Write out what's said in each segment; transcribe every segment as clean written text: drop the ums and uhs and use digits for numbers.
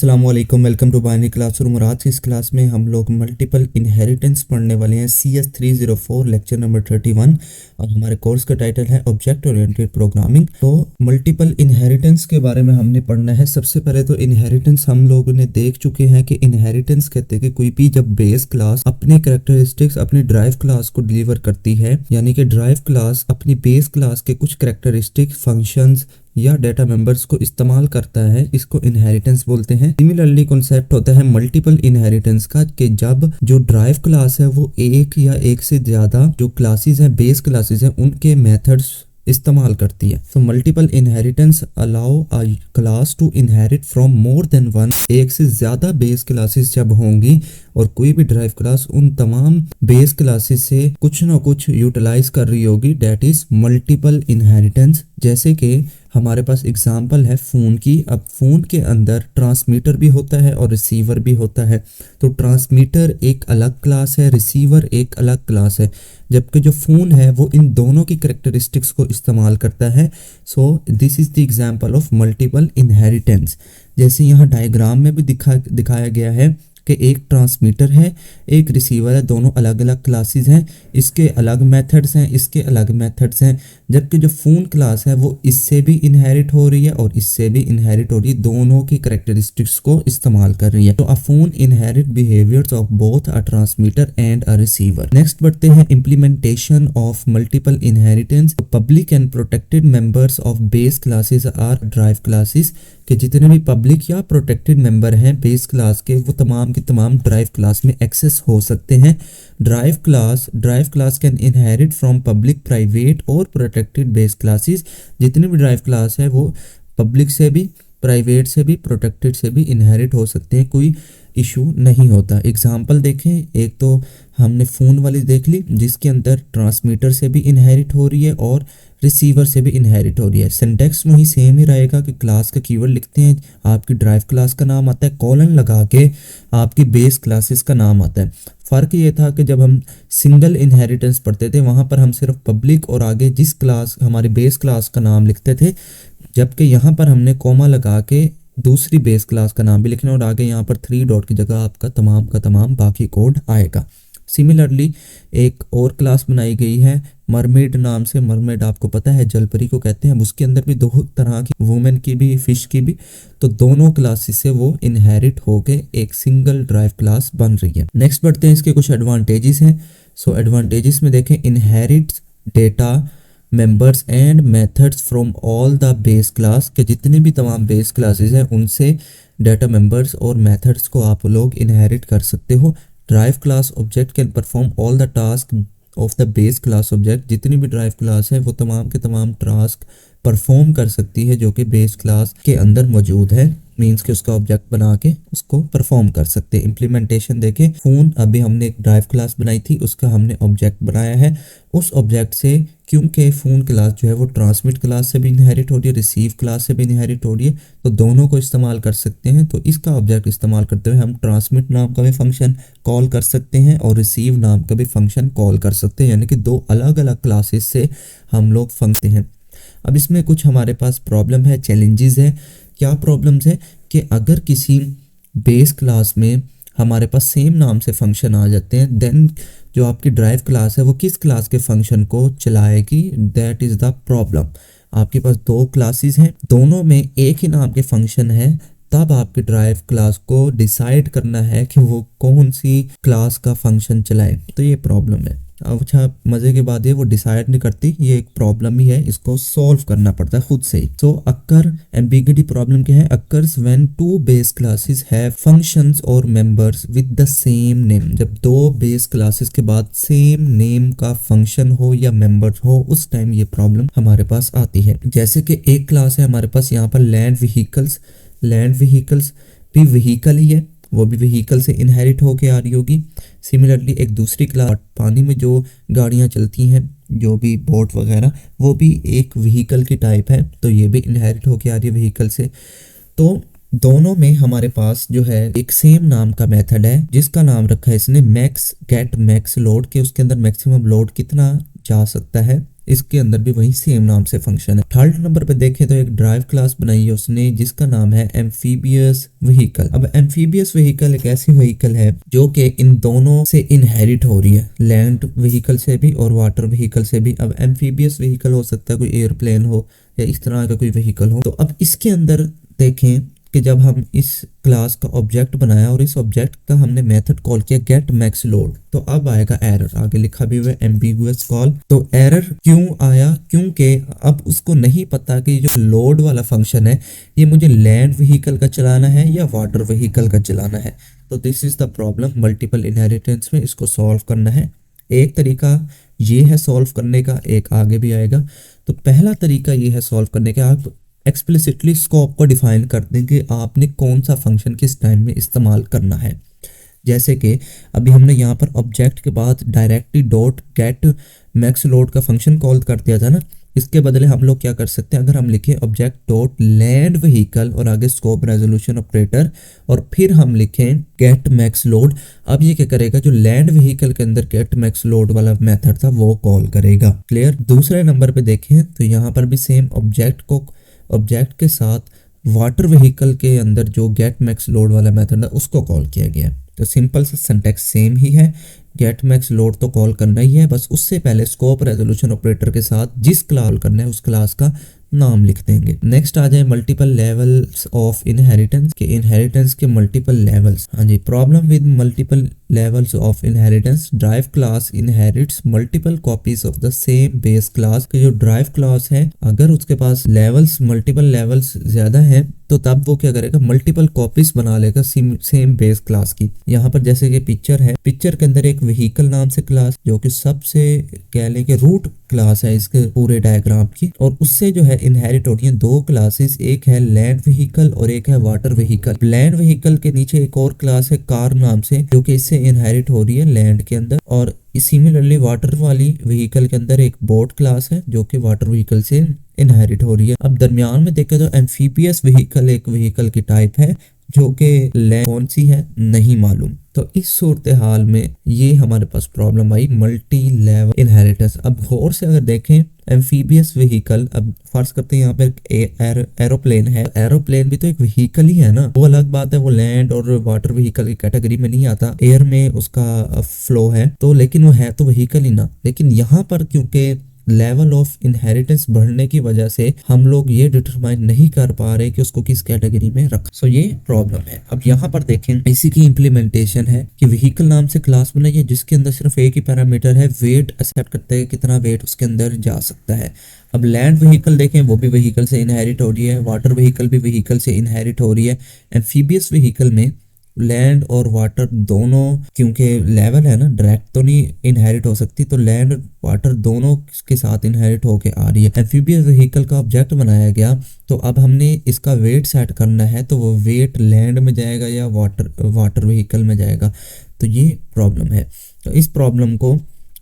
अस्सलाम वालेकुम, welcome to binary classroom. और आज की इस क्लास में हम लोग मल्टीपल इनहेरिटेंस पढ़ने वाले हैं। CS304 लेक्चर नंबर 31 और हमारे कोर्स का टाइटल है ऑब्जेक्ट ओरिएंटेड प्रोग्रामिंग। तो मल्टीपल इनहेरिटेंस के बारे में हमने पढ़ना है। सबसे पहले तो इनहेरिटेंस हम लोगों ने देख चुके हैं कि इनहेरिटेंस कहते हैं कि कोई भी जब बेस क्लास अपनी कैरेक्टरिस्टिक्स अपनी ड्राइव क्लास को डिलीवर करती है, यानी कि ड्राइव क्लास अपनी बेस क्लास के कुछ कैरेक्टरिस्टिक फंक्शंस या डेटा मेंबर्स को इस्तेमाल करता है, इसको इनहेरिटेंस बोलते हैं। सिमिलरली कॉन्सेप्ट होता है मल्टीपल इनहेरिटेंस का कि जब जो ड्राइव क्लास है वो एक या एक से ज्यादा जो क्लासेस हैं, बेस क्लासेस हैं, उनके मेथड्स इस्तेमाल करती है। तो multiple inheritance allow a class to inherit from more than one. एक से ज्यादा बेस क्लासेस जब होंगी और कोई भी ड्राइव क्लास उन तमाम बेस क्लासेस से कुछ ना कुछ यूटिलाइज कर रही होगी, डेट इज मल्टीपल इनहेरिटेंस। जैसे कि हमारे पास एग्जांपल है फ़ोन की। अब फ़ोन के अंदर ट्रांसमीटर भी होता है और रिसीवर भी होता है। तो ट्रांसमीटर एक अलग क्लास है, रिसीवर एक अलग क्लास है, जबकि जो फ़ोन है वो इन दोनों की कैरेक्टरिस्टिक्स को इस्तेमाल करता है। So this is the example of multiple inheritance. जैसे यहाँ डायग्राम में भी दिखाया गया है कि एक ट्रांसमीटर है, एक रिसीवर है, दोनों अलग अलग क्लासेस हैं, इसके अलग मेथड्स हैं, इसके अलग मेथड्स हैं। जबकि जो फ़ोन क्लास है वो इससे भी इनहेरिट हो रही है और इससे भी इनहेरिट हो रही है, दोनों की कैरेक्टरिस्टिक्स को इस्तेमाल कर रही है। तो a phone inherit behaviours of both a transmitter and a receiver. Next बढ़ते हैं implementation of multiple inheritance. Public and protected members of base classes are drive classes, कि जितने भी पब्लिक या प्रोटेक्टेड मेंबर हैं बेस क्लास के वो तमाम के तमाम ड्राइव क्लास में एक्सेस हो सकते हैं। Drive class can inherit from public, private और प्रोटेक्टेड बेस क्लासेस। जितने भी ड्राइव क्लास है वो पब्लिक से भी, प्राइवेट से भी, प्रोटेक्टेड से भी इनहेरिट हो सकते हैं, कोई इशू नहीं होता। एग्जाम्पल देखें, एक तो हमने फ़ोन वाली देख ली जिसके अंदर ट्रांसमीटर से भी इनहेरिट हो रही है और रिसीवर से भी इनहेरिट हो रही है। सिंटैक्स वही सेम ही रहेगा कि क्लास का कीवर्ड लिखते हैं, आपकी ड्राइव क्लास का नाम आता है, कॉलन लगा के आपकी बेस क्लासेस का नाम आता है। फ़र्क ये था कि जब हम सिंगल इनहेरिटेंस पढ़ते थे वहाँ पर हम सिर्फ पब्लिक और आगे जिस क्लास हमारी बेस क्लास का नाम लिखते थे, जबकि यहाँ पर हमने कोमा लगा के दूसरी बेस क्लास का नाम भी लिखना और आगे यहाँ पर 3 डॉट की जगह आपका तमाम का तमाम बाकी कोड आएगा। सिमिलरली एक और क्लास बनाई गई है मरमेड नाम से। मरमेड आपको पता है जलपरी को कहते हैं। उसके अंदर भी 2 तरह की, वुमेन की भी, फिश की भी, तो दोनों क्लासेस से वो इनहेरिट होके एक सिंगल ड्राइव क्लास बन रही है। नेक्स्ट बढ़ते हैं, इसके कुछ एडवांटेजेस हैं। सो एडवांटेजेस में देखें, inherit data members and methods from all the base class, के जितने भी तमाम बेस क्लासेस हैं उनसे डेटा मेंबर्स और मेथड्स को आप लोग इनहेरिट कर सकते हो। Drive class object can perform all the task of the base class object. जितनी भी ड्राइव क्लास है वो तमाम के तमाम टास्क परफॉर्म कर सकती है जो कि बेस क्लास के अंदर मौजूद है, मीन्स कि उसका ऑब्जेक्ट बना के उसको परफॉर्म कर सकते हैं। इम्प्लीमेंटेशन देखें, फ़ोन अभी हमने एक ड्राइव क्लास बनाई थी, उसका हमने ऑब्जेक्ट बनाया है। उस ऑब्जेक्ट से, क्योंकि फ़ोन क्लास जो है वो ट्रांसमिट क्लास से भी इनहेरिट हो रही है, रिसीव क्लास से भी इनहेरिट हो रही है, तो दोनों को इस्तेमाल कर सकते हैं। तो इसका ऑब्जेक्ट इस्तेमाल करते हुए हम ट्रांसमिट नाम का भी फंक्शन कॉल कर सकते हैं और रिसीव नाम का भी फंक्शन कॉल कर सकते हैं, यानी कि 2 अलग अलग क्लासेस से हम लोग फंक्शन हैं। अब इसमें कुछ हमारे पास प्रॉब्लम है, चैलेंजेस है। क्या प्रॉब्लम्स है कि अगर किसी बेस क्लास में हमारे पास सेम नाम से फंक्शन आ जाते हैं, देन जो आपकी ड्राइव क्लास है वो किस क्लास के फंक्शन को चलाएगी, दैट इज़ द प्रॉब्लम। आपके पास 2 क्लासेस हैं, दोनों में एक ही नाम के फंक्शन है, तब आपकी ड्राइव क्लास को डिसाइड करना है कि वो कौन सी क्लास का फंक्शन चलाए, तो ये प्रॉब्लम है। अच्छा, मजे की बात है वो डिसाइड नहीं करती, ये एक प्रॉब्लम ही है, इसको सॉल्व करना पड़ता है खुद से ही। सो अक्कर एम्बिग्यूटी प्रॉब्लम क्या है, occurs when 2 base classes have functions और members with the same name. जब 2 बेस क्लासेस के बाद सेम नेम का फंक्शन हो या मेंबर हो, उस टाइम ये प्रॉब्लम हमारे पास आती है। जैसे कि एक क्लास है हमारे पास यहाँ पर लैंड व्हीकल्स भी व्हीकल ही है, वो भी व्हीकल से इनहेरिट होके आ रही होगी। सिमिलरली एक दूसरी क्लास पानी में जो गाड़ियाँ चलती हैं, जो भी बोट वगैरह, वो भी एक व्हीकल की टाइप है, तो ये भी इनहेरिट होके आ रही है व्हीकल से। तो दोनों में हमारे पास जो है एक सेम नाम का मेथड है जिसका नाम रखा है इसने मैक्स गेट मैक्स लोड, के उसके अंदर मैक्सिमम लोड कितना जा सकता है इसके अंदर भी वही सेम नाम से फंक्शन है। थर्ड नंबर पे देखें तो एक ड्राइव क्लास बनाई है उसने जिसका नाम है एम्फीबियस व्हीकल। अब एम्फीबियस व्हीकल एक ऐसी व्हीकल है जो कि इन दोनों से इनहेरिट हो रही है, लैंड व्हीकल से भी और वाटर व्हीकल से भी। अब एम्फीबियस व्हीकल हो सकता है कोई एयरप्लेन हो या इस तरह का कोई व्हीकल हो। तो अब इसके अंदर देखें कि जब हम इस क्लास का ऑब्जेक्ट बनाया और इस ऑब्जेक्ट का हमने मेथड कॉल किया गेट मैक्स लोड, तो अब आएगा एरर। आगे लिखा भी हुआ है एम्बिगुअस कॉल। तो एरर क्यों आया? क्योंकि अब उसको नहीं पता कि जो लोड वाला फंक्शन है ये मुझे लैंड व्हीकल का चलाना है या वाटर व्हीकल का चलाना है। तो this is the problem multiple inheritance में। इसको सॉल्व करना है। एक तरीका ये है सॉल्व करने का, एक आगे भी आएगा। तो पहला तरीका ये है सॉल्व करने का, आप एक्सप्लिसिटली स्कोप को डिफाइन कर दें कि आपने कौन सा फंक्शन किस टाइम में इस्तेमाल करना है। जैसे कि अभी हमने यहाँ पर ऑब्जेक्ट के बाद directly dot gate max load का फंक्शन कॉल कर दिया था ना, इसके बदले हम लोग क्या कर सकते हैं, अगर हम लिखें ऑब्जेक्ट डॉट लैंड व्हीकल और आगे स्कोप रेजोल्यूशन ऑपरेटर और फिर हम लिखें गेट मैक्स लोड। अब ये क्या करेगा, जो लैंड व्हीकल के अंदर गेट मैक्स लोड वाला मेथड था वो कॉल करेगा। क्लियर। दूसरे नंबर पे देखें तो यहाँ पर भी सेम ऑब्जेक्ट के साथ वाटर व्हीकल के अंदर जो गेट मैक्स लोड वाला मेथड है उसको कॉल किया गया है। तो सिंपल सा सिंटैक्स सेम ही है, गेट मैक्स लोड तो कॉल करना ही है, बस उससे पहले स्कोप रेजोल्यूशन ऑपरेटर के साथ जिस क्लास करना है उस क्लास का नाम लिख देंगे। नेक्स्ट आ जाए मल्टीपल लेवल्स ऑफ इनहेरिटेंस के, इनहेरिटेंस के मल्टीपल लेवल्स। हाँ जी, problem with multiple levels of inheritance, derived class inherits multiple copies of the same base class. के जो ड्राइव क्लास है अगर उसके पास लेवल्स मल्टीपल लेवल्स ज्यादा है तो तब वो क्या करेगा, मल्टीपल कॉपीज बना लेगा सेम बेस क्लास की। यहाँ पर जैसे कि पिक्चर है, पिक्चर के अंदर एक व्हीकल नाम से क्लास जो कि सबसे कह लें कि रूट क्लास है इसके पूरे डायग्राम की, और उससे जो है इनहेरिट हो रही है दो क्लासेस, एक है लैंड व्हीकल और एक है वाटर व्हीकल। लैंड व्हीकल के नीचे एक और क्लास है कार नाम से जो कि इससे इनहेरिट हो रही है लैंड के अंदर, और सिमिलरली वाटर वाली व्हीकल के अंदर एक बोट क्लास है जो कि वाटर व्हीकल से इनहेरिट हो रही है। अब दरमियान में देखें तो एम्फीबियस व्हीकल एक व्हीकल की टाइप है जो कि लैंड कौन सी है नहीं मालूम। तो इस सूरत हाल में ये हमारे पास प्रॉब्लम आई मल्टी लेवल इनहेरिटेंस। अब गौर से अगर देखें एम्फीबियस व्हीकल, अब फर्ज करते हैं यहाँ पे एरोप्लेन है, एरोप्लेन भी तो एक व्हीकल ही है ना, वो अलग बात है, वो लैंड और वाटर व्हीकल की कैटेगरी में नहीं आता, एयर में उसका फ्लो है तो, लेकिन वो है तो व्हीकल ही ना। लेकिन यहाँ पर क्योंकि लेवल ऑफ इनहेरिटेंस बढ़ने की वजह से हम लोग ये डिटरमाइन नहीं कर पा रहे कि उसको किस कैटेगरी में रख, सो ये प्रॉब्लम है। अब यहाँ पर देखें इसी की इम्प्लीमेंटेशन है कि व्हीकल नाम से क्लास बनाई है जिसके अंदर सिर्फ एक ही पैरामीटर है, वेट एक्सेप्ट करते हैं कितना वेट उसके अंदर जा सकता है। अब लैंड व्हीकल देखें वो भी व्हीकल से इनहेरिट हो रही है, वाटर व्हीकल भी व्हीकल से इनहेरिट हो रही है। एम्फीबियस व्हीकल में लैंड और वाटर दोनों, क्योंकि लेवल है ना, डायरेक्ट तो नहीं इनहेरिट हो सकती, तो लैंड और वाटर दोनों के साथ इनहेरिट होके आ रही है। एम्फीबियस व्हीकल का ऑब्जेक्ट बनाया गया तो अब हमने इसका वेट सेट करना है, तो वो वेट लैंड में जाएगा या वाटर व्हीकल में जाएगा, तो ये प्रॉब्लम है। तो इस प्रॉब्लम को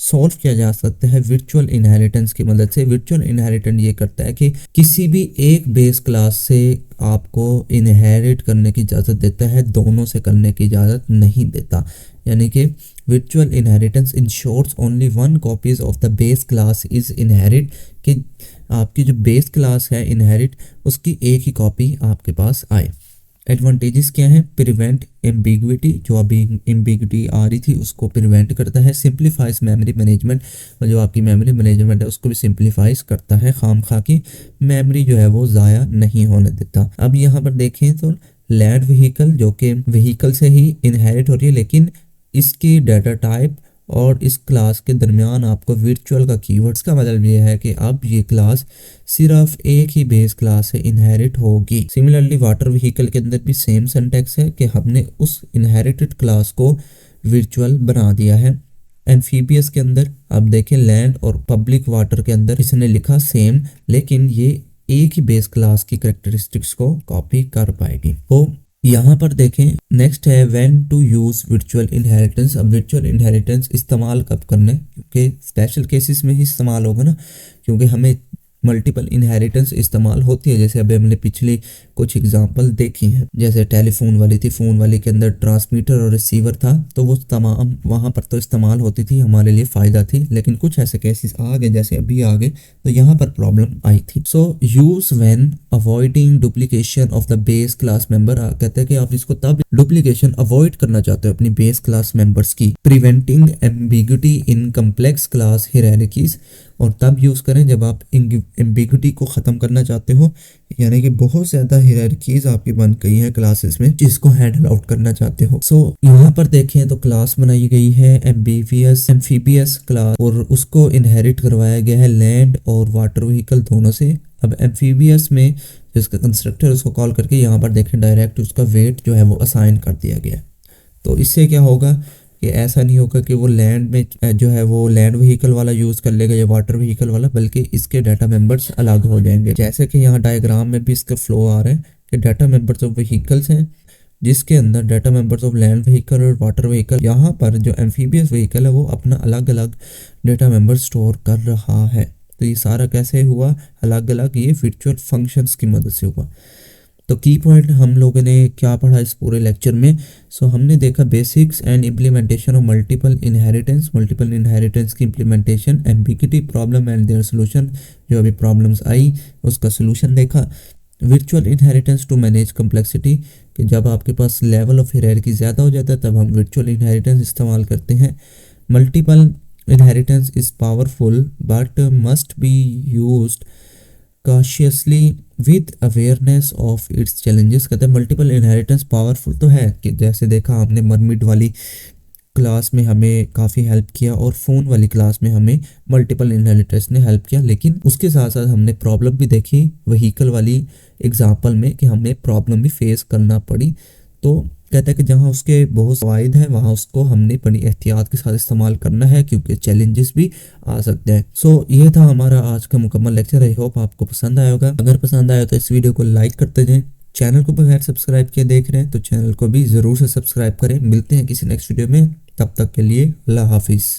सॉल्व किया जा सकता है वर्चुअल इनहेरिटेंस की मदद से। वर्चुअल इनहेरिटेंस ये करता है कि किसी भी एक बेस क्लास से आपको इनहेरिट करने की इजाज़त देता है, दोनों से करने की इजाज़त नहीं देता। यानी कि virtual inheritance ensures only one copies of the base class is inherit, कि आपकी जो बेस क्लास है इनहेरिट उसकी एक ही कॉपी आपके पास आए। एडवांटेजेस क्या हैं, प्रिवेंट एम्बिग्विटी, जो अभी एम्बिग्विटी आ रही थी उसको प्रिवेंट करता है। सिंप्लीफाइज मेमोरी मैनेजमेंट, जो आपकी मेमोरी मैनेजमेंट है उसको भी सिंप्लीफाइज करता है, खामखा की मेमोरी जो है वो ज़ाया नहीं होने देता। अब यहाँ पर देखें तो लैंड व्हीकल जो कि व्हीकल से ही इनहेरिट हो रही है, लेकिन इसकी डाटा टाइप और इस क्लास के दरमियान आपको वर्चुअल का कीवर्ड्स का मतलब ये है कि अब ये क्लास सिर्फ एक ही बेस क्लास से इनहेरिट होगी। सिमिलरली वाटर व्हीकल के अंदर भी सेम सिंटैक्स है कि हमने उस इनहेरिटेड क्लास को वर्चुअल बना दिया है। एम्फीबियस के अंदर अब देखें लैंड और पब्लिक वाटर के अंदर इसने लिखा सेम, लेकिन ये एक ही बेस क्लास की कैरेक्टरिस्टिक्स को कॉपी कर पाएगी। तो यहाँ पर देखें नेक्स्ट है when to use virtual inheritance. अब वर्चुअल इनहेरिटेंस इस्तेमाल कब करना है, क्योंकि स्पेशल केसेस में ही इस्तेमाल होगा ना, क्योंकि हमें मल्टीपल इनहेरिटेंस इस्तेमाल होती है। जैसे अभी हमने पिछली कुछ एग्जांपल देखी हैं, जैसे टेलीफोन वाली थी, फ़ोन वाली के अंदर ट्रांसमीटर और रिसीवर था, तो वो तमाम वहाँ पर तो इस्तेमाल होती थी, हमारे लिए फ़ायदा थी। लेकिन कुछ ऐसे केसेस आ गए, जैसे अभी आ गए, तो यहाँ पर प्रॉब्लम आई थी। So use when avoiding duplication of the base class member, कहते हैं कि आप इसको तब डुप्लीकेशन अवॉइड करना चाहते हो अपनी बेस क्लास मेंबर्स की। प्रिवेंटिंग एम्बिग्यूटी इन कम्प्लेक्स क्लास हायरार्कीज, और तब यूज़ करें जब आप एम्बिग्यूटी को ख़त्म करना चाहते हो, यानी कि बहुत ज़्यादा हायरार्कीज आपकी बन गई हैं क्लासेस में जिसको हैंडल आउट करना चाहते हो। सो यहाँ पर देखें तो क्लास बनाई गई है एम्फीबियस क्लास, और उसको इनहेरिट करवाया गया है लैंड और वाटर व्हीकल दोनों से। अब एम्फीबियस में जिसका कंस्ट्रक्टर उसको कॉल करके यहाँ पर देखें डायरेक्ट उसका वेट जो है वो असाइन कर दिया गया है। तो इससे क्या होगा कि ऐसा नहीं होगा कि वो लैंड में जो है वो लैंड व्हीकल वाला यूज़ कर लेगा या वाटर व्हीकल वाला, बल्कि इसके डाटा मेंबर्स अलग हो जाएंगे। जैसे कि यहाँ डायग्राम में भी इसका फ्लो आ रहा है कि डाटा मेंबर्स ऑफ व्हीकल्स हैं, जिसके अंदर data members of land vehicle और वाटर व्हीकल, यहाँ पर जो एम्फीबियस व्हीकल है वो अपना अलग अलग डाटा मेंबर स्टोर कर रहा है। तो ये सारा कैसे हुआ, अलग अलग, ये वर्चुअल फंक्शंस की मदद से हुआ। तो की पॉइंट हम लोगों ने क्या पढ़ा इस पूरे लेक्चर में। सो हमने देखा basics and implementation of multiple inheritance की implementation, ambiguity problem and their solution, जो अभी प्रॉब्लम्स आई उसका सोल्यूशन देखा। Virtual inheritance to manage complexity, कि जब आपके पास लेवल ऑफ हायरार्की ज़्यादा हो जाता है तब हम वर्चुअल इनहेरिटेंस इस्तेमाल करते हैं। Multiple inheritance is powerful but must be used cautiously with awareness of its challenges. कहते हैं मल्टीपल इनहेरिटेंस पावरफुल तो है, कि जैसे देखा हमने मरमिड वाली क्लास में हमें काफ़ी हेल्प किया और फ़ोन वाली क्लास में हमें मल्टीपल इनहेरिटेंस ने हेल्प किया, लेकिन उसके साथ साथ हमने प्रॉब्लम भी देखी व्हीकल वाली एग्जांपल में कि हमें प्रॉब्लम भी फेस करना पड़ी। तो कहता है कि जहाँ उसके बहुत फ़ायदे हैं वहाँ उसको हमने बड़ी एहतियात के साथ इस्तेमाल करना है, क्योंकि चैलेंजेस भी आ सकते हैं। सो ये था हमारा आज का मुकम्मल लेक्चर। आई होप आपको पसंद आया होगा। अगर पसंद आया तो इस वीडियो को लाइक करते जाएं। चैनल को बगैर सब्सक्राइब किए देख रहे हैं तो चैनल को भी ज़रूर से सब्सक्राइब करें। मिलते हैं किसी नेक्स्ट वीडियो में, तब तक के लिए अल्लाह हाफिज़।